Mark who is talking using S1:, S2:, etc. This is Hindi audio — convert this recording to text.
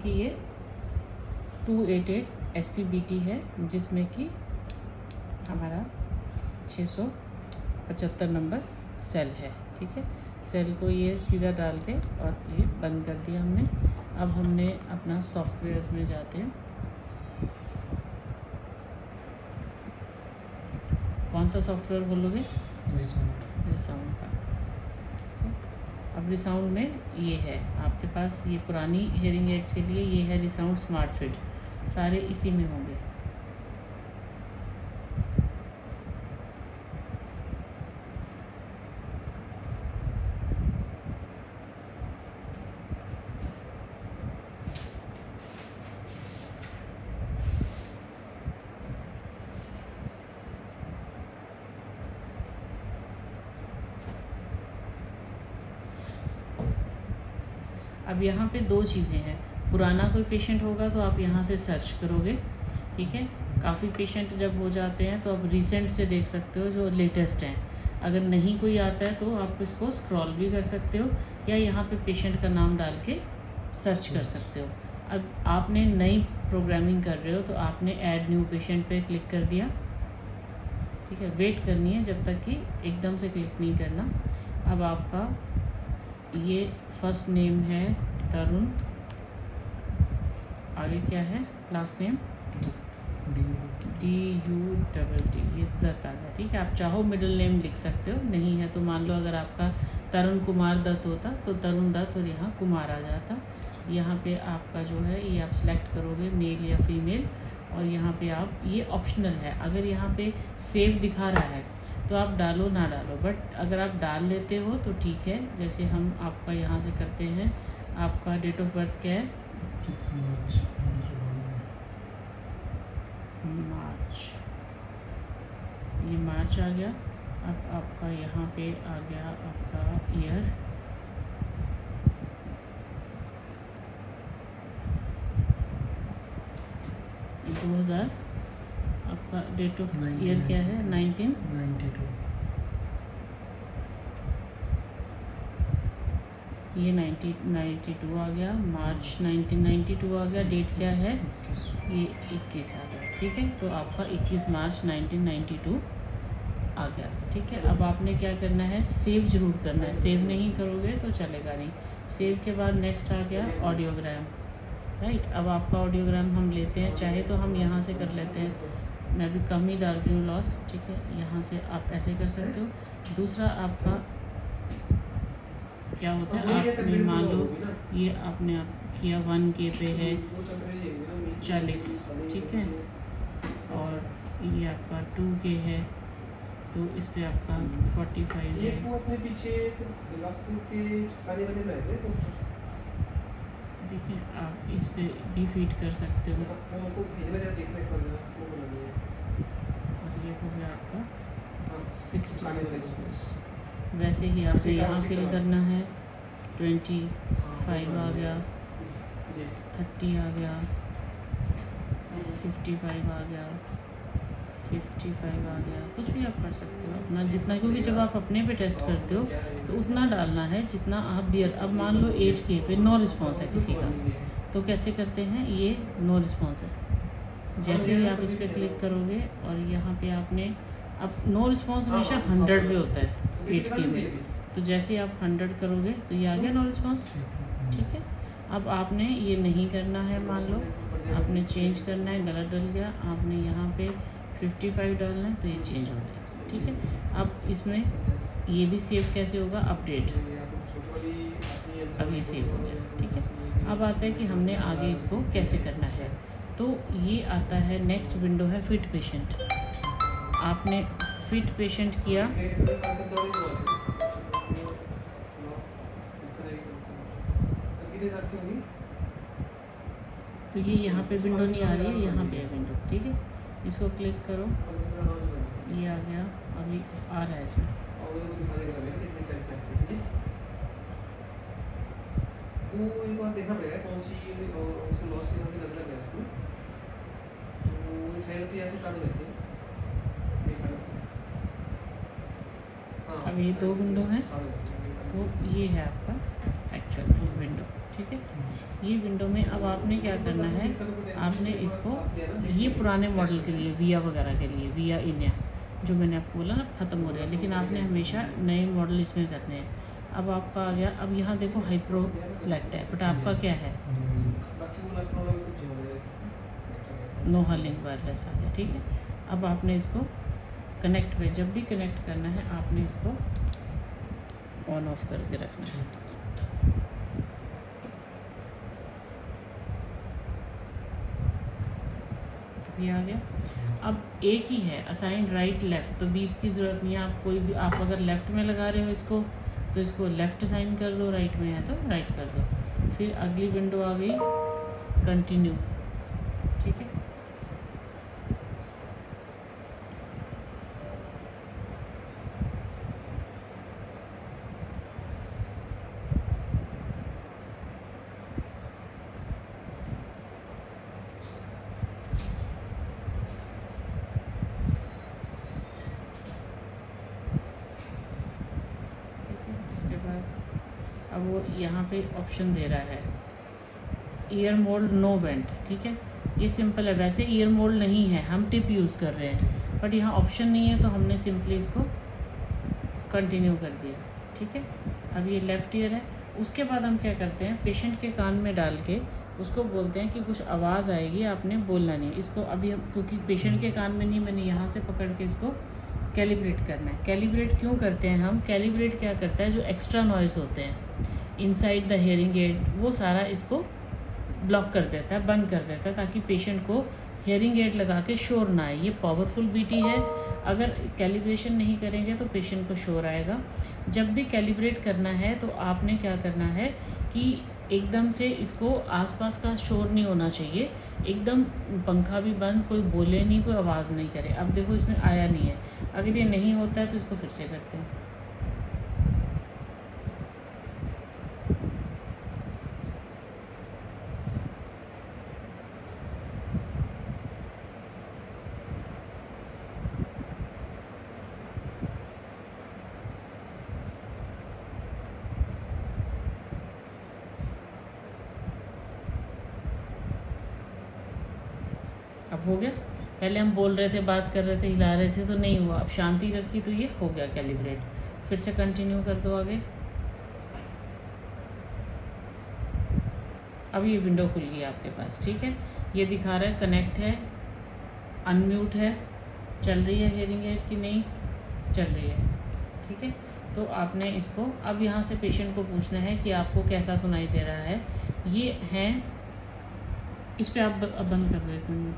S1: कि ये 288 SPBT है, जिसमें कि हमारा 675 नंबर सेल है। ठीक है, सेल को ये सीधा डाल के और ये बंद कर दिया हमने। अब हमने अपना सॉफ्टवेयर्स में जाते हैं। कौन सा सॉफ्टवेयर बोलोगे? रिसाउंड का। अब रिसाउंड में ये है आपके पास, ये पुरानी हेयरिंग एड्स के लिए ये है रिसाउंड स्मार्ट फिट, सारे इसी में होंगे। अब यहाँ पे दो चीज़ें हैं। पुराना कोई पेशेंट होगा तो आप यहाँ से सर्च करोगे। ठीक है, काफ़ी पेशेंट जब हो जाते हैं तो आप रिसेंट से देख सकते हो जो लेटेस्ट हैं। अगर नहीं कोई आता है तो आप इसको स्क्रॉल भी कर सकते हो या यहाँ पे पेशेंट का नाम डाल के सर्च कर सकते हो। अब आपने नई प्रोग्रामिंग कर रहे हो तो आपने ऐड न्यू पेशेंट पे क्लिक कर दिया। ठीक है, वेट करनी है जब तक कि एकदम से क्लिक नहीं करना। अब आपका ये फर्स्ट नेम है तरुण, आगे क्या है लास्ट नेम? DUTT, ये दत्त आ गया। ठीक है, आप चाहो मिडिल नेम लिख सकते हो, नहीं है तो मान लो अगर आपका तरुण कुमार दत्त होता तो तरुण दत्त और यहाँ कुमार आ जाता। यहाँ पे आपका जो है ये आप सिलेक्ट करोगे मेल या फीमेल, और यहाँ पे आप, ये ऑप्शनल है, अगर यहाँ पे सेव दिखा रहा है तो आप डालो ना डालो, बट अगर आप डाल लेते हो तो ठीक है। जैसे हम आपका यहाँ से करते हैं, आपका डेट ऑफ बर्थ क्या है? 21 मार्च, ये मार्च आ गया। अब आपका यहाँ पे आ गया आपका ईयर, आपका डेट ऑफ ईयर क्या है? 1992। ये 1992 आ गया, मार्च 1992 आ गया। डेट क्या है? ये 21 आ गया। ठीक है, तो आपका 21 मार्च 1992 आ गया। ठीक है, अब आपने क्या करना है, सेव जरूर करना है। सेव नहीं करोगे तो चलेगा नहीं। सेव के बाद नेक्स्ट आ गया ऑडियोग्राम। राइट, अब आपका ऑडियोग्राम हम लेते हैं, चाहे तो हम यहाँ से कर लेते हैं, मैं भी कम ही डाल रही हूँ लॉस। ठीक है, यहाँ से आप ऐसे कर सकते हो। दूसरा आपका क्या होता है, आपने मान लो ये आपने आप किया 1K पे है 40, ठीक है, और ये आपका 2K है तो इस पे आपका 45 है। देखिए आप इस पे भी फीड कर सकते हो, और ये हो गया आपका 60। वैसे ही आपने यहाँ फिल करना है। 25 आ गया, 30 आ गया, 55 आ गया, 55 आ गया, कुछ भी आप कर सकते हो अपना जितना, क्योंकि जब आप अपने पे टेस्ट करते हो तो उतना डालना है जितना आप बियर। अब मान लो 8K पे नो रिस्पॉन्स है किसी का, तो कैसे करते हैं, ये नो रिस्पॉन्स है। जैसे ही आप इस पर क्लिक करोगे और यहाँ पे आपने, अब नो रिस्पॉन्स हमेशा 100 पे होता है 8K में, तो जैसे ही आप 100 करोगे तो ये आ गया नो रिस्पॉन्स। ठीक है, अब आपने ये नहीं करना है, मान लो आपने चेंज करना है, गलत डल गया, आपने यहाँ पे 55 डालना है तो ये चेंज हो गया। ठीक है, अब इसमें ये भी सेव कैसे होगा, अपडेट, अब ये सेव हो गया। ठीक है, अब आता है कि हमने आगे इसको कैसे करना है, तो ये आता है नेक्स्ट विंडो है फिट पेशेंट। आपने फिट पेशेंट किया, तो ये यहाँ पे विंडो नहीं आ रही है, यहाँ पे है विंडो। ठीक है, इसको क्लिक करो, ये आ गया, अभी आ रहा है इसमें। वो एक बार देखना पड़ेगा कौन सी उसको लॉस के साथ लगना है उसको, तो है तो ऐसे चालू करते हैं। अब ये दो विंडो हैं, तो ये है आपका एक्चुअल विंडो। ठीक है। ये विंडो में अब आपने क्या करना है, आपने इसको, ये पुराने मॉडल के लिए, विया वगैरह के लिए, विया इन्या जो मैंने आपको बोला ना ख़त्म हो रहा है, लेकिन आपने हमेशा नए मॉडल इसमें करने हैं। अब आपका आ गया, अब यहाँ देखो हाइप्रो सेलेक्ट है, बट आपका क्या है, नो हॉलिंग वायरलेस आ गया, ठीक है। अब आपने इसको कनेक्ट पे, जब भी कनेक्ट करना है आपने इसको ऑन ऑफ करके रखना है। ये आ गया। अब एक ही है असाइन राइट लेफ़्ट, तो बीप की ज़रूरत नहीं है। आप कोई भी, आप अगर लेफ़्ट में लगा रहे हो इसको तो इसको लेफ़्ट असाइन कर दो, राइट में है तो राइट कर दो। फिर अगली विंडो आ गई कंटिन्यू, ठीक है। उसके बाद अब वो यहाँ पे ऑप्शन दे रहा है ईयर मोल्ड नो वेंट, ठीक है। ये सिंपल है, वैसे ईयर मोल्ड नहीं है, हम टिप यूज़ कर रहे हैं, बट यहाँ ऑप्शन नहीं है तो हमने सिंपली इसको कंटिन्यू कर दिया, ठीक है। अब ये लेफ़्ट ईयर है। उसके बाद हम क्या करते हैं, पेशेंट के कान में डाल के उसको बोलते हैं कि कुछ आवाज़ आएगी, आपने बोलना नहीं। इसको अभी हम, क्योंकि पेशेंट के कान में नहीं, मैंने यहाँ से पकड़ के इसको कैलिब्रेट करना है। कैलिब्रेट क्यों करते हैं हम, कैलिब्रेट क्या करता है, जो एक्स्ट्रा नॉइज़ होते हैं इनसाइड द हियरिंग एड, वो सारा इसको ब्लॉक कर देता है, बंद कर देता है, ताकि पेशेंट को हियरिंग एड लगा के शोर ना आए। ये पावरफुल बीटी है, अगर कैलिब्रेशन नहीं करेंगे तो पेशेंट को शोर आएगा। जब भी कैलिब्रेट करना है तो आपने क्या करना है कि एकदम से इसको आसपास का शोर नहीं होना चाहिए, एकदम पंखा भी बंद, कोई बोले नहीं, कोई आवाज़ नहीं करे। अब देखो इसमें आया नहीं है, अगर ये नहीं होता है तो इसको फिर से करते हैं। अब हो गया। पहले हम बोल रहे थे, बात कर रहे थे, हिला रहे थे तो नहीं हुआ, अब शांति रखी तो ये हो गया कैलिब्रेट। फिर से कंटिन्यू कर दो आगे। अब ये विंडो खुल गई आपके पास, ठीक है। ये दिखा रहा है कनेक्ट है, अनम्यूट है, चल रही है हियरिंग एड की नहीं चल रही है, ठीक है। तो आपने इसको, अब यहाँ से पेशेंट को पूछना है कि आपको कैसा सुनाई दे रहा है। ये है, इस पर आप अब बंद कर दो 1 मिनट।